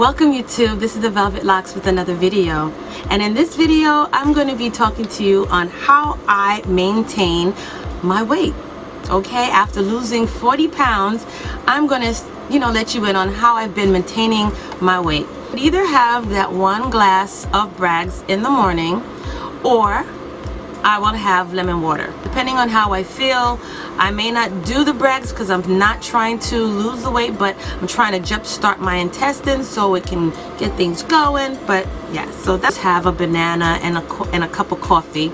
Welcome YouTube, this is the Velvet Locks with another video. And in this video, I'm going to be talking to you on how I maintain my weight. Okay, after losing 40 pounds, I'm going to, let you in on how I've been maintaining my weight. I either have that one glass of Bragg's in the morning, or I will have lemon water. Depending on how I feel, I may not do the Bragg's because I'm not trying to lose the weight, but I'm trying to jumpstart my intestines so it can get things going. But yeah, so that's have a banana and a cup of coffee,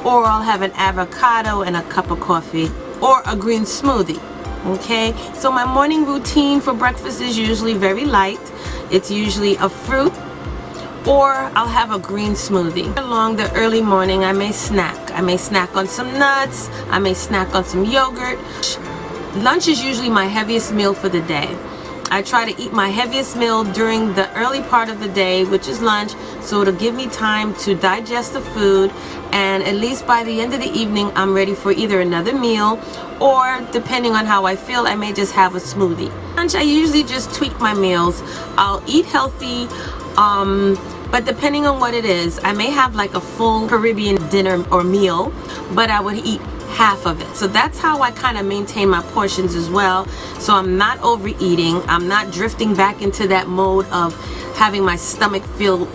or I'll have an avocado and a cup of coffee, or a green smoothie. Okay, so my morning routine for breakfast is usually very light. It's usually a fruit, or I'll have a green smoothie. Along the early morning, I may snack. I may snack on some nuts. I may snack on some yogurt. Lunch is usually my heaviest meal for the day. I try to eat my heaviest meal during the early part of the day, which is lunch, so it'll give me time to digest the food, and at least by the end of the evening, I'm ready for either another meal, or depending on how I feel, I may just have a smoothie. Lunch, I usually just tweak my meals. I'll eat healthy, but depending on what it is, I may have like a full Caribbean dinner or meal, but I would eat half of it. So that's how I kind of maintain my portions as well. So I'm not overeating. I'm not drifting back into that mode of having my stomach feel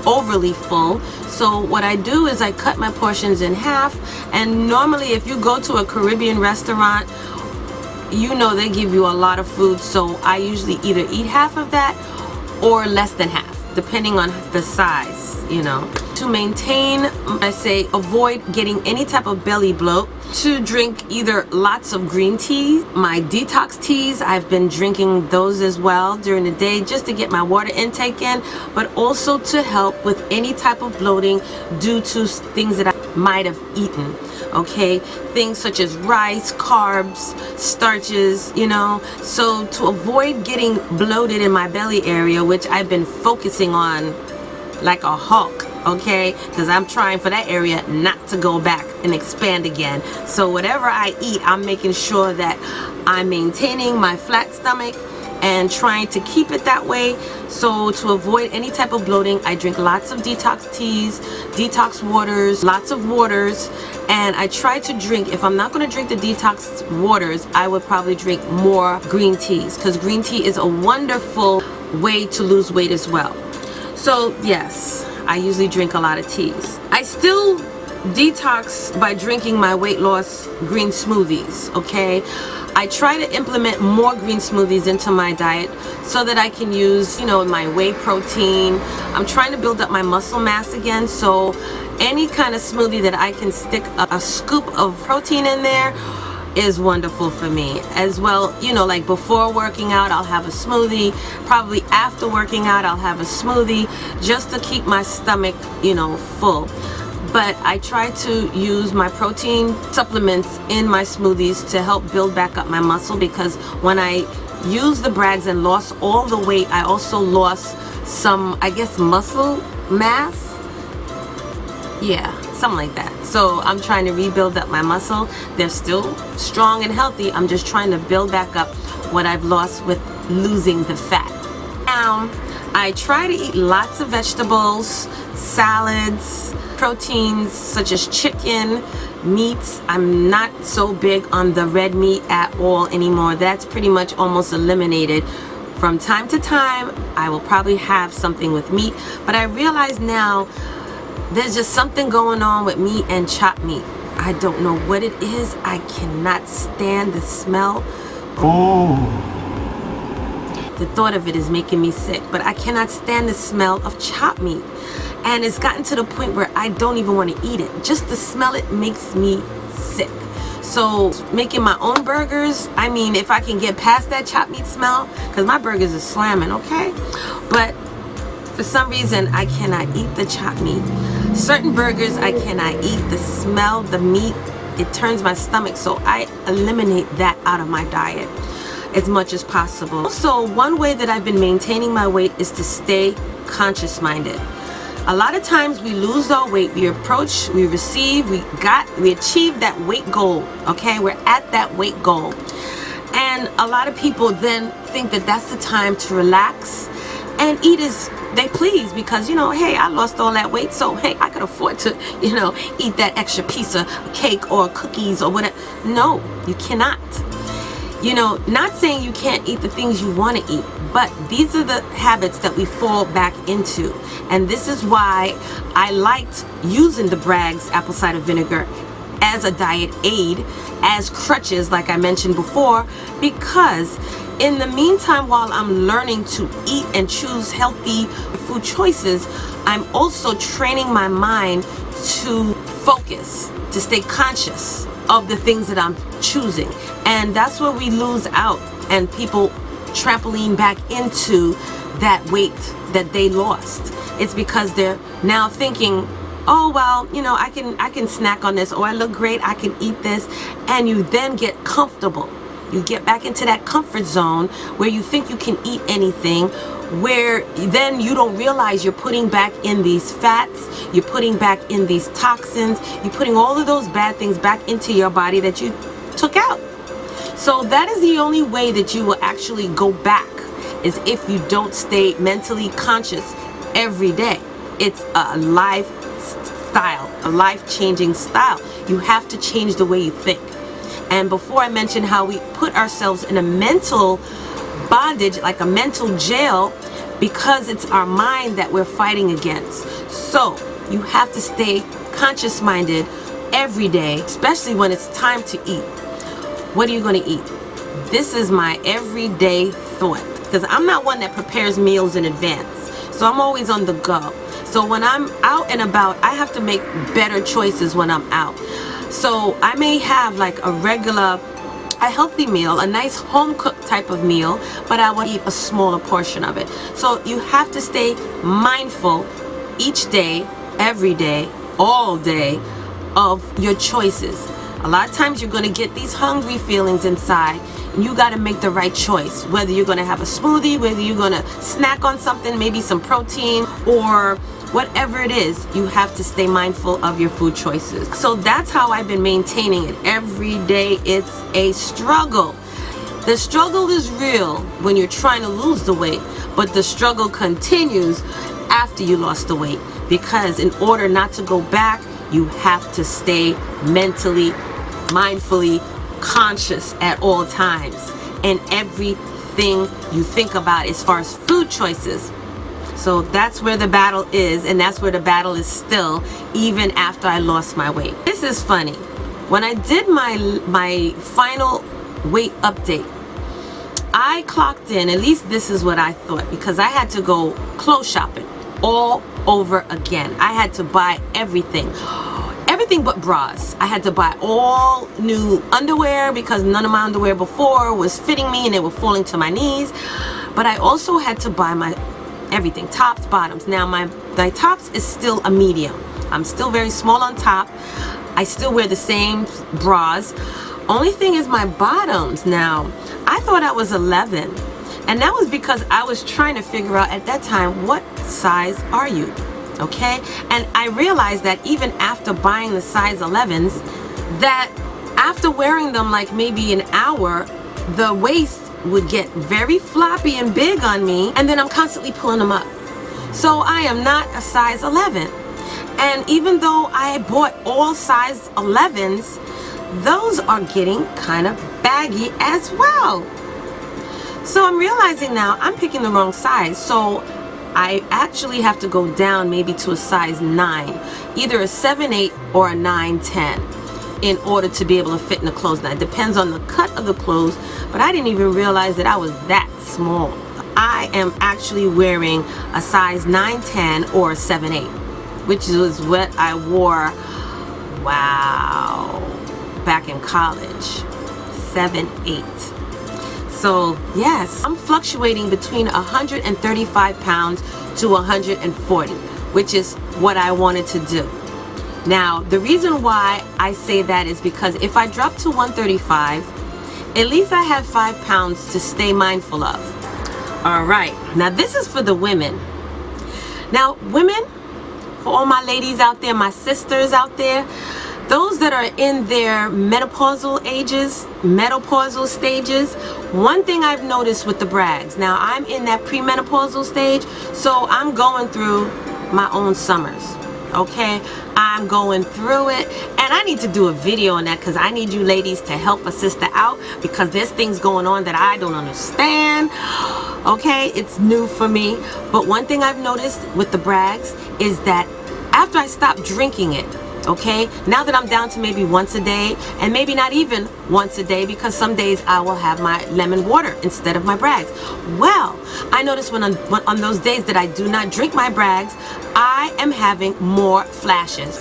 overly full. So what I do is I cut my portions in half. And normally if you go to a Caribbean restaurant, they give you a lot of food. So I usually either eat half of that or less than half, depending on the size, To maintain, I say, avoid getting any type of belly bloat, to drink either lots of green tea. My detox teas, I've been drinking those as well during the day just to get my water intake in, but also to help with any type of bloating due to things that I might have eaten. Okay, things such as rice, carbs, starches, so to avoid getting bloated in my belly area, which I've been focusing on like a hawk, okay, because I'm trying for that area not to go back and expand again. So whatever I eat, I'm making sure that I'm maintaining my flat stomach and trying to keep it that way. So to avoid any type of bloating, I drink lots of detox teas, detox waters, lots of waters, and I try to drink, if I'm not going to drink the detox waters, I would probably drink more green teas, because green tea is a wonderful way to lose weight as well. So yes, I usually drink a lot of teas. I still detox by drinking my weight loss green smoothies, okay? I try to implement more green smoothies into my diet so that I can use, my whey protein. I'm trying to build up my muscle mass again, so any kind of smoothie that I can stick a scoop of protein in there is wonderful for me as well. Like before working out, I'll have a smoothie. Probably after working out, I'll have a smoothie just to keep my stomach, full. But I try to use my protein supplements in my smoothies to help build back up my muscle, because when I used the Bragg's and lost all the weight, I also lost some, I guess, muscle mass. Yeah, something like that. So I'm trying to rebuild up my muscle. They're still strong and healthy. I'm just trying to build back up what I've lost with losing the fat. Now, I try to eat lots of vegetables, salads, proteins such as chicken, meats. I'm not so big on the red meat at all anymore. That's pretty much almost eliminated. From time to time, I will probably have something with meat, but I realize now there's just something going on with meat and chopped meat. I don't know what it is. I cannot stand the smell. The thought of it is making me sick, but I cannot stand the smell of chopped meat. And it's gotten to the point where I don't even want to eat it. Just to smell it makes me sick. So making my own burgers, if I can get past that chopped meat smell, because my burgers are slamming, okay? But for some reason, I cannot eat the chopped meat. Certain burgers I cannot eat. The smell, the meat, it turns my stomach. So I eliminate that out of my diet as much as possible. So one way that I've been maintaining my weight is to stay conscious minded. A lot of times we lose our weight, we approach, we receive, we achieve that weight goal, okay? We're at that weight goal. And a lot of people then think that that's the time to relax and eat as they please, because hey, I lost all that weight, so hey, I could afford to eat that extra piece of cake or cookies or whatever. No, you cannot. Not saying you can't eat the things you want to eat, but these are the habits that we fall back into. And this is why I liked using the Bragg's apple cider vinegar as a diet aid, as crutches, like I mentioned before, because in the meantime, while I'm learning to eat and choose healthy food choices, I'm also training my mind to focus, to stay conscious of the things that I'm choosing. And that's where we lose out, and people trampoline back into that weight that they lost. It's because they're now thinking, oh well, I can snack on this, or I look great, I can eat this. And you then get comfortable. You get back into that comfort zone where you think you can eat anything, where then you don't realize you're putting back in these fats, you're putting back in these toxins, you're putting all of those bad things back into your body that you took out. So that is the only way that you will actually go back, is if you don't stay mentally conscious every day. It's a lifestyle, a life-changing style. You have to change the way you think. And before I mentioned how we put ourselves in a mental bondage, like a mental jail, because it's our mind that we're fighting against. So you have to stay conscious-minded every day, especially when it's time to eat. What are you going to eat? This is my everyday thought, because I'm not one that prepares meals in advance. So I'm always on the go. So when I'm out and about, I have to make better choices when I'm out. So I may have like a healthy meal, a nice home cooked type of meal, but I will eat a smaller portion of it. So you have to stay mindful each day, every day, all day of your choices. A lot of times you're going to get these hungry feelings inside, and you got to make the right choice. Whether you're going to have a smoothie, whether you're going to snack on something, maybe some protein, or whatever it is, you have to stay mindful of your food choices. So that's how I've been maintaining it every day. It's a struggle. The struggle is real when you're trying to lose the weight, but the struggle continues after you lost the weight, because in order not to go back, you have to stay mentally, mindfully conscious at all times, and everything you think about as far as food choices. So that's where the battle is, and that's where the battle is still, even after I lost my weight. This is funny. When I did my final weight update, I clocked in, at least this is what I thought, because I had to go clothes shopping all over again. I had to buy everything but bras. I had to buy all new underwear, because none of my underwear before was fitting me and they were falling to my knees. But I also had to buy my everything, tops, bottoms. Now my tops is still a medium. I'm still very small on top. I still wear the same bras. Only thing is my bottoms now, I thought I was 11, and that was because I was trying to figure out at that time, what size are you? Okay, and I realized that even after buying the size 11s, that after wearing them like maybe an hour, the waist would get very floppy and big on me, and then I'm constantly pulling them up. So I am not a size 11. And even though I bought all size 11s, those are getting kind of baggy as well. So I'm realizing now I'm picking the wrong size. So I actually have to go down maybe to a size 9, either a 7/8 or a 9/10, in order to be able to fit in the clothes. Now it depends on the cut of the clothes, but I didn't even realize that I was that small. I am actually wearing a size 9/10 or a 7/8, which is what I wore, wow, back in college, 7/8. So yes, I'm fluctuating between 135 pounds to 140, which is what I wanted to do. Now, the reason why I say that is because if I drop to 135, at least I have 5 pounds to stay mindful of. All right, now this is for the women. Now, women, for all my ladies out there, my sisters out there, Those that are in their menopausal stages, one thing I've noticed with the Brags, now I'm in that premenopausal stage, so I'm going through my own summers, okay? I'm going through it, and I need to do a video on that because I need you ladies to help a sister out because there's things going on that I don't understand, okay? It's new for me. But one thing I've noticed with the Brags is that after I stop drinking it, okay, now that I'm down to maybe once a day, and maybe not even once a day, because some days I will have my lemon water instead of my Brags. Well, I notice when on those days that I do not drink my Brags, I am having more flashes.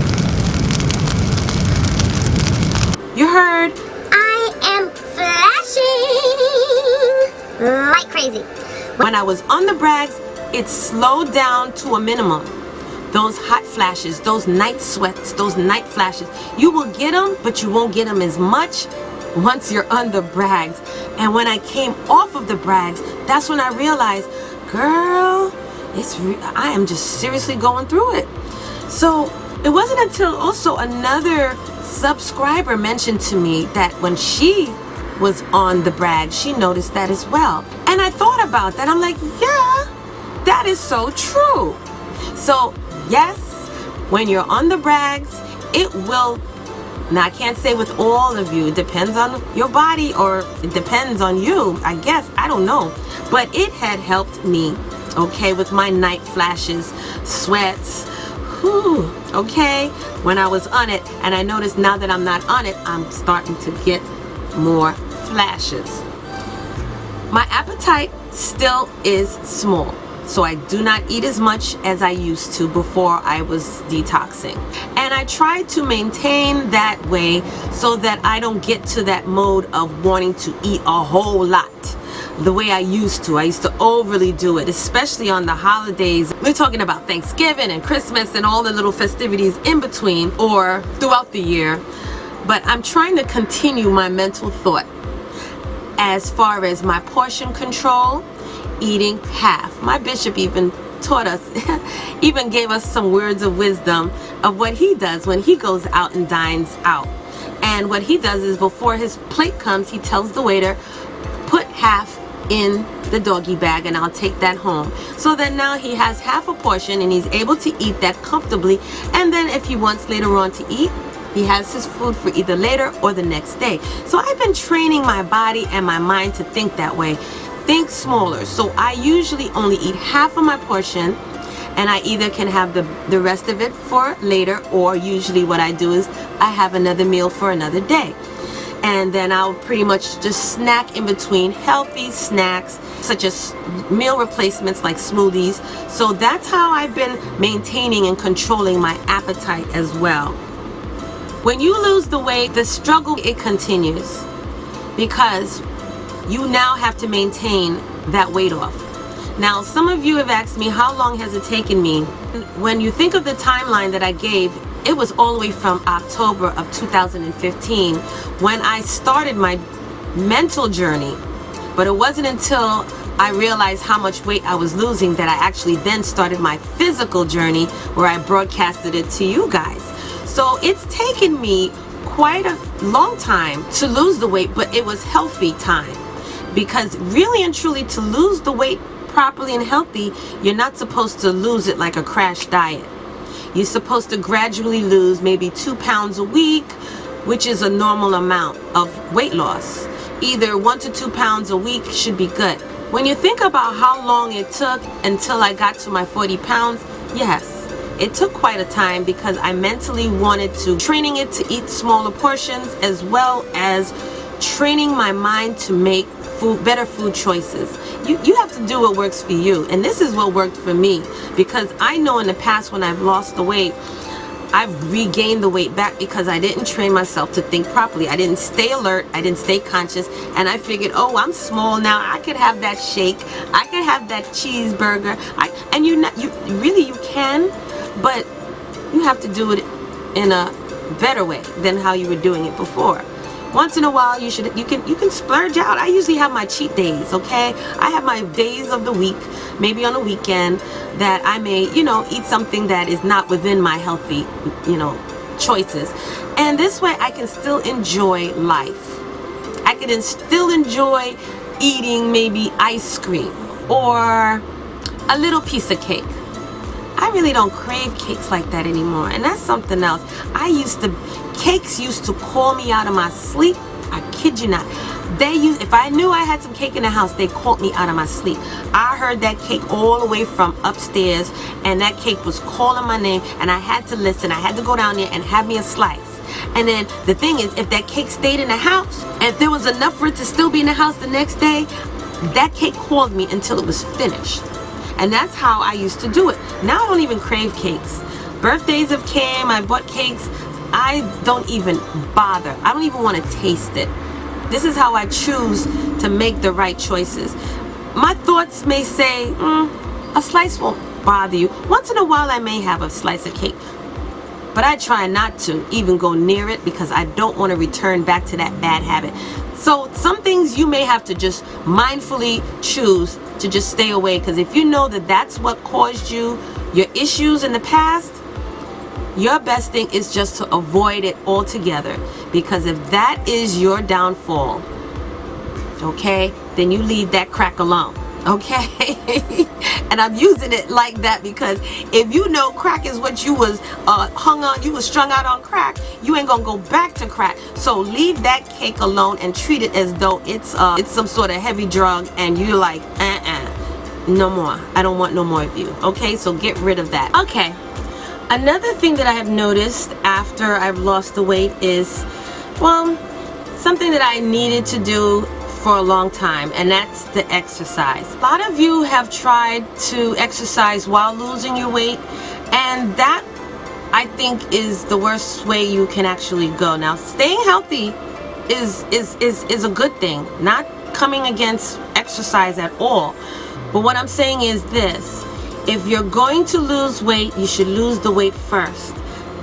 You heard? I am flashing like crazy. When I was on the Brags, it slowed down to a minimum. Those hot flashes, those night sweats, those night flashes, you will get them, but you won't get them as much once you're on the Brags. And when I came off of the Brags, that's when I realized, girl, I am just seriously going through it. So it wasn't until also another subscriber mentioned to me that when she was on the Brags, she noticed that as well. And I thought about that. I'm like, yeah, that is so true. So yes, when you're on the Brags, it will, now I can't say with all of you, it depends on your body, or it depends on you, I guess, I don't know. But it had helped me, okay, with my night flashes, sweats, whew, okay, when I was on it. And I noticed now that I'm not on it, I'm starting to get more flashes. My appetite still is small. So I do not eat as much as I used to before I was detoxing. And I try to maintain that way so that I don't get to that mode of wanting to eat a whole lot the way I used to. I used to overly do it, especially on the holidays. We're talking about Thanksgiving and Christmas and all the little festivities in between or throughout the year. But I'm trying to continue my mental thought as far as my portion control, eating half. My bishop even taught us, even gave us some words of wisdom of what he does when he goes out and dines out. And what he does is before his plate comes, he tells the waiter, put half in the doggy bag and I'll take that home. So then now he has half a portion and he's able to eat that comfortably. And then if he wants later on to eat, he has his food for either later or the next day. So I've been training my body and my mind to think that way. Think smaller. So I usually only eat half of my portion, and I either can have the rest of it for later, or usually what I do is I have another meal for another day. And then I'll pretty much just snack in between, healthy snacks such as meal replacements like smoothies. So that's how I've been maintaining and controlling my appetite as well. When you lose the weight, the struggle, it continues, because you now have to maintain that weight off. Now, some of you have asked me, how long has it taken me? When you think of the timeline that I gave, it was all the way from October of 2015 when I started my mental journey. But it wasn't until I realized how much weight I was losing that I actually then started my physical journey, where I broadcasted it to you guys. So it's taken me quite a long time to lose the weight, but it was healthy time. Because really and truly, to lose the weight properly and healthy, you're not supposed to lose it like a crash diet. You're supposed to gradually lose maybe 2 pounds a week, which is a normal amount of weight loss. Either 1 to 2 pounds a week should be good. When you think about how long it took until I got to my 40 pounds, yes, it took quite a time, because I mentally wanted to, training it to eat smaller portions, as well as training my mind to make better food choices. You have to do what works for you, and this is what worked for me, because I know in the past when I've lost the weight, I've regained the weight back because I didn't train myself to think properly. I didn't stay alert, I didn't stay conscious, and I figured, oh, I'm small now, I could have that shake, I could have that cheeseburger, and you can, but you have to do it in a better way than how you were doing it before. Once in a while, you can splurge out. I usually have my cheat days, okay? I have my days of the week, maybe on a weekend, that I may, eat something that is not within my healthy, choices. And this way I can still enjoy life. I can still enjoy eating maybe ice cream or a little piece of cake. I really don't crave cakes like that anymore, and that's something else. Cakes used to call me out of my sleep. I kid you not. If I knew I had some cake in the house, they called me out of my sleep. I heard that cake all the way from upstairs, and that cake was calling my name, and I had to listen. I had to go down there and have me a slice. And then the thing is, if that cake stayed in the house, and if there was enough for it to still be in the house the next day, that cake called me until it was finished. And that's how I used to do it. Now I don't even crave cakes. Birthdays have came, I bought cakes. I don't even bother. I don't even want to taste it. This is how I choose to make the right choices. My thoughts may say, a slice won't bother you. Once in a while I may have a slice of cake, but I try not to even go near it because I don't want to return back to that bad habit. So some things you may have to just mindfully choose to just stay away, because if you know that that's what caused you your issues in the past, your best thing is just to avoid it altogether. Because if that is your downfall, okay, then you leave that crack alone, okay? And I'm using it like that because if you know crack is what you was you was strung out on crack, you ain't gonna go back to crack. So leave that cake alone and treat it as though it's some sort of heavy drug, and you're like, no more. I don't want no more of you. Okay, so get rid of that. Okay. Another thing that I have noticed after I've lost the weight is, well, something that I needed to do for a long time, and that's the exercise. A lot of you have tried to exercise while losing your weight, and that, I think, is the worst way you can actually go. Now, staying healthy is a good thing. Not coming against exercise at all. But what I'm saying is this: if you're going to lose weight, you should lose the weight first,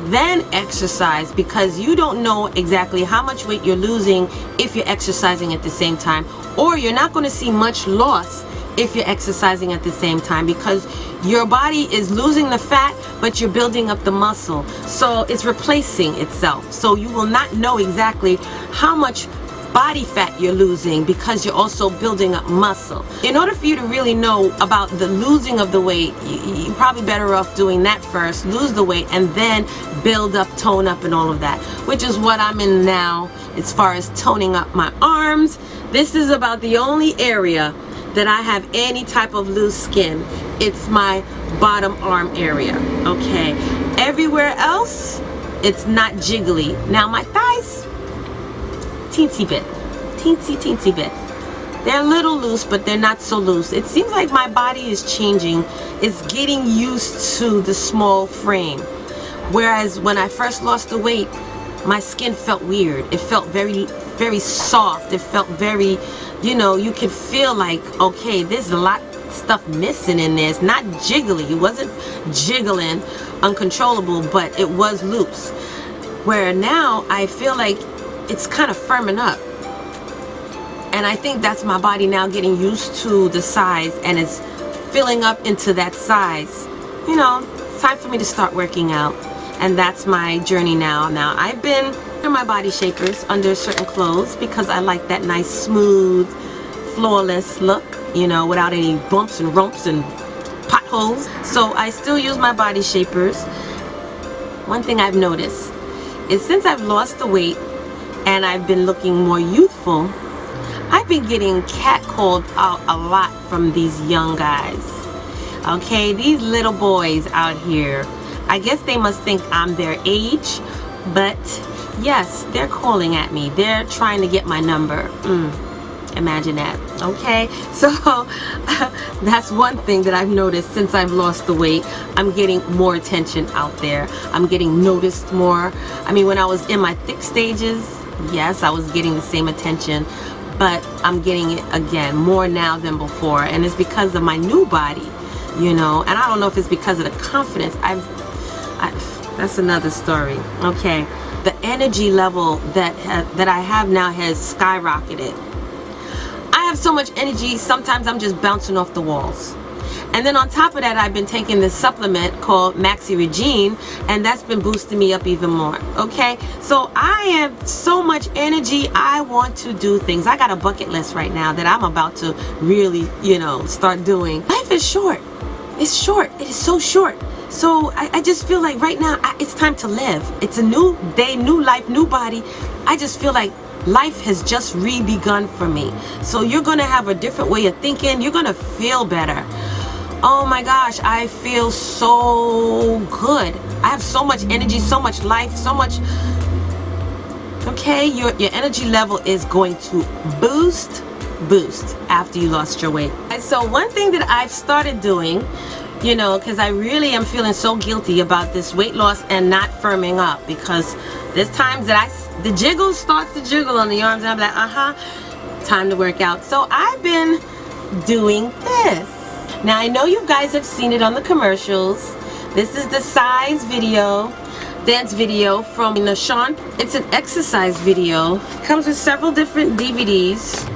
then exercise, because you don't know exactly how much weight you're losing if you're exercising at the same time, or you're not going to see much loss if you're exercising at the same time, because your body is losing the fat, but you're building up the muscle, so it's replacing itself. So you will not know exactly how much body fat you're losing because you're also building up muscle. In order for you to really know about the losing of the weight, you're probably better off doing that first, lose the weight, and then build up, tone up, and all of that, which is what I'm in now as far as toning up my arms. This is about the only area that I have any type of loose skin. It's my bottom arm area, okay? Everywhere else, it's not jiggly. Now my thighs, teensy bit. They're a little loose, but they're not so loose. It seems like my body is changing. It's getting used to the small frame. Whereas when I first lost the weight, my skin felt weird. It felt very, very soft. It felt very, you could feel like, okay, there's a lot of stuff missing in there. It's not jiggly. It wasn't jiggling uncontrollable, but it was loose. Where now I feel like it's kind of firming up, and I think that's my body now getting used to the size, and it's filling up into that size. It's time for me to start working out, and that's my journey now. Now I've been under my body shapers under certain clothes because I like that nice smooth flawless look, without any bumps and rumps and potholes. So I still use my body shapers. One thing I've noticed is since I've lost the weight and I've been looking more youthful, I've been getting catcalled out a lot from these young guys. Okay, these little boys out here, I guess they must think I'm their age, but yes, they're calling at me. They're trying to get my number. Imagine that. Okay, so that's one thing that I've noticed since I've lost the weight. I'm getting more attention out there. I'm getting noticed more. I mean, when I was in my thick stages, yes, I was getting the same attention, but I'm getting it again more now than before, and it's because of my new body, and I don't know if it's because of the confidence. That's another story. Okay, the energy level that I have now has skyrocketed. I have so much energy, sometimes I'm just bouncing off the walls. And then on top of that, I've been taking this supplement called Maxi Regine, and that's been boosting me up even more. Okay, so I have so much energy. I want to do things. I got a bucket list right now that I'm about to really, start doing. Life is short. It's short. It is so short. So I just feel like right now it's time to live. It's a new day, new life, new body. I just feel like life has just re-begun for me. So you're going to have a different way of thinking. You're going to feel better. Oh my gosh, I feel so good. I have so much energy, so much life, so much. Okay, your energy level is going to boost after you lost your weight. And so one thing that I've started doing, because I really am feeling so guilty about this weight loss and not firming up, because there's times that the jiggle starts to jiggle on the arms and I'm like, time to work out. So I've been doing this. Now I know you guys have seen it on the commercials. This is the dance video from Sean. It's an exercise video. It comes with several different DVDs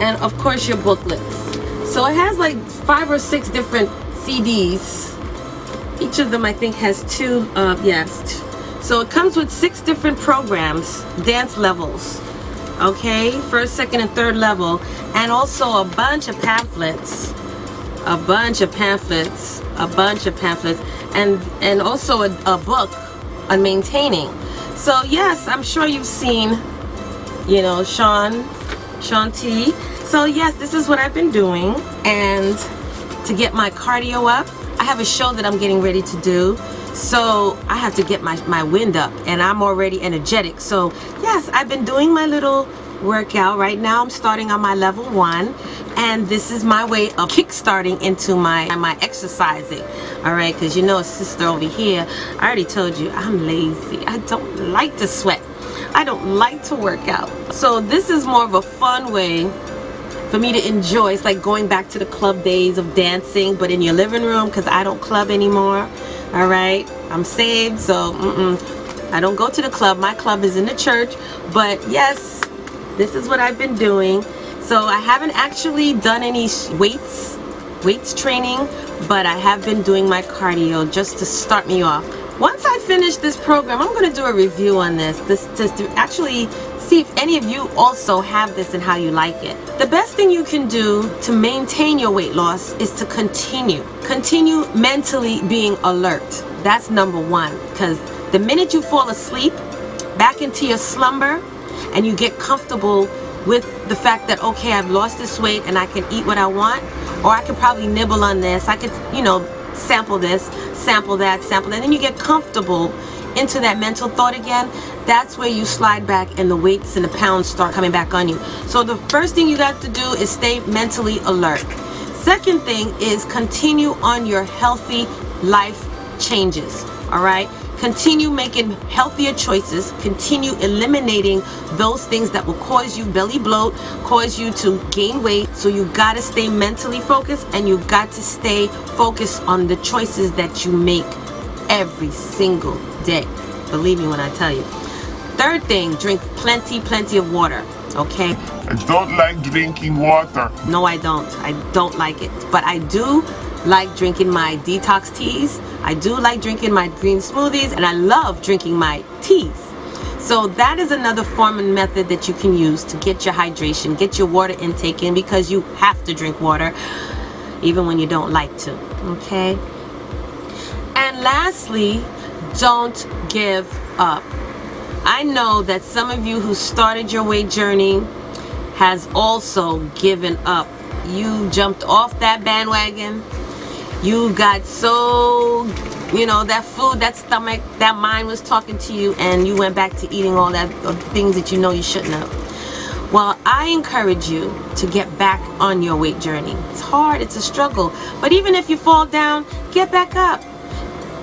and of course your booklets. So it has like 5 or 6 different CDs. Each of them I think has 2, yes. So it comes with 6 different programs, dance levels. Okay, 1st, 2nd, and 3rd level, and also a bunch of pamphlets. And also a book on maintaining. So yes, I'm sure you've seen, Sean T. So yes, this is what I've been doing, and to get my cardio up, I have a show that I'm getting ready to do, so I have to get my wind up, and I'm already energetic. So yes, I've been doing my little workout. Right now I'm starting on my level 1, and this is my way of kick-starting into my exercising. All right, because sister over here, I already told you I'm lazy. I don't like to sweat. I don't like to work out. So this is more of a fun way for me to enjoy. It's like going back to the club days of dancing, but in your living room, because I don't club anymore. All right, I'm saved, so I don't go to the club. My club is in the church. But yes, this is what I've been doing. So I haven't actually done any weights training, but I have been doing my cardio just to start me off. Once I finish this program, I'm going to do a review on this to actually see if any of you also have this and how you like it. The best thing you can do to maintain your weight loss is to continue mentally being alert. That's number 1, because the minute you fall asleep back into your slumber and you get comfortable with the fact that, okay, I've lost this weight and I can eat what I want, or I could probably nibble on this, I could, sample this, sample that, and then you get comfortable into that mental thought again. That's where you slide back and the weights and the pounds start coming back on you. So the first thing you got to do is stay mentally alert. Second thing is continue on your healthy life changes. All right, continue making healthier choices, continue eliminating those things that will cause you belly bloat, cause you to gain weight. So you got to stay mentally focused, and you got to stay focused on the choices that you make every single day. Believe me when I tell you. Third thing, drink plenty of water. Okay, I don't like drinking water. no, I don't like it, but I do like drinking my detox teas. I do like drinking my green smoothies, and I love drinking my teas. So that is another form and method that you can use to get your hydration, get your water intake in, because you have to drink water even when you don't like to. Okay, and lastly, don't give up. I know that some of you who started your weight journey has also given up. You jumped off that bandwagon. You got so, that food, that stomach, that mind was talking to you, and you went back to eating all that things that you shouldn't have. Well, I encourage you to get back on your weight journey. It's hard, it's a struggle, but even if you fall down, get back up.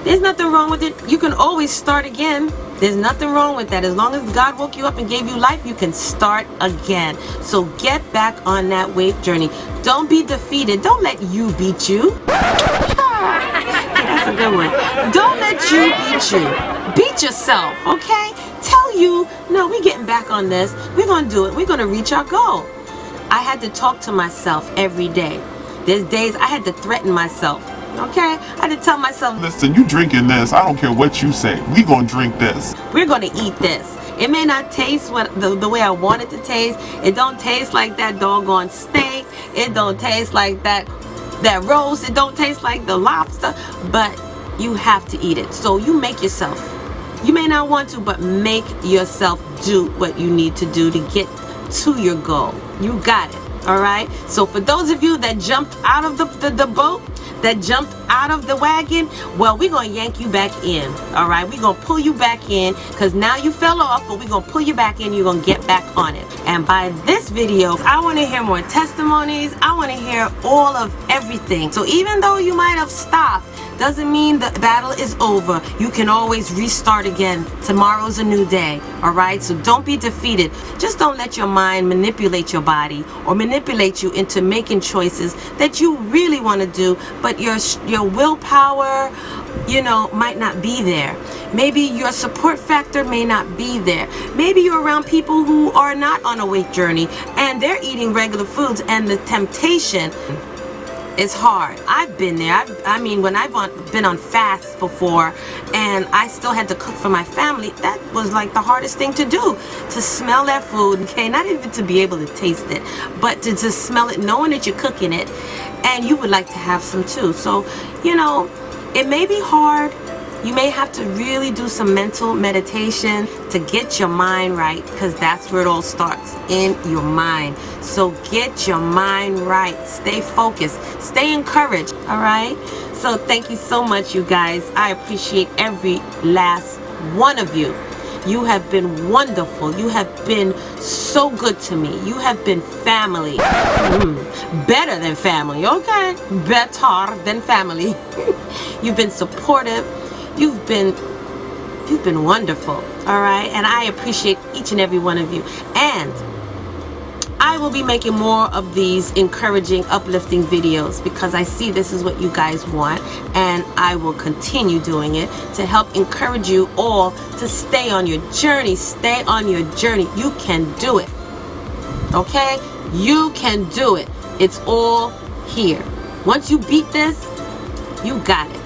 There's nothing wrong with it. You can always start again. There's nothing wrong with that. As long as God woke you up and gave you life, you can start again. So get back on that weight journey. Don't be defeated. Don't let you beat you. That's a good one. Don't let you beat you. Beat yourself, okay? Tell you, no, we're getting back on this. We're going to do it. We're going to reach our goal. I had to talk to myself every day. There's days I had to threaten myself. Okay? I had to tell myself, Listen, you drinking this. I don't care what you say. We gonna drink this. we're gonna eat this. It may not taste the way I want it to taste. It don't taste like that doggone steak. It don't taste like that roast. It don't taste like the lobster. But you have to eat it. So you make yourself. You may not want to, but make yourself do what you need to do to get to your goal. You got it. All right? So for those of you that jumped out of the boat, that jumped out of the wagon, well, we're going to yank you back in. All right? We're going to pull you back in because now you fell off, but we're going to pull you back in. You're going to get back on it. And by this video, I want to hear more testimonies. I want to hear all of everything. So even though you might have stopped, doesn't mean the battle is over. You can always restart again. Tomorrow's a new day. All right? So don't be defeated. Just don't let your mind manipulate your body or manipulate you into making choices that you really want to do, but your willpower, might not be there. Maybe your support factor may not be there. Maybe you're around people who are not on a weight journey and they're eating regular foods, and the temptation is hard. I've been there. I mean, when I've been on fast before and I still had to cook for my family, that was like the hardest thing to do. To smell that food, okay, not even to be able to taste it, but to just smell it, knowing that you're cooking it and you would like to have some too. So, it may be hard. You may have to really do some mental meditation to get your mind right, because that's where it all starts, in your mind. So get your mind right. Stay focused. Stay encouraged. All right? So thank you so much, you guys. I appreciate every last one of you. You have been wonderful. You have been so good to me. You have been family. Better than family, okay? Better than family. You've been supportive. You've been wonderful, all right? And I appreciate each and every one of you. And I will be making more of these encouraging, uplifting videos because I see this is what you guys want, and I will continue doing it to help encourage you all to stay on your journey. Stay on your journey. You can do it, okay? You can do it. It's all here. Once you beat this, you got it.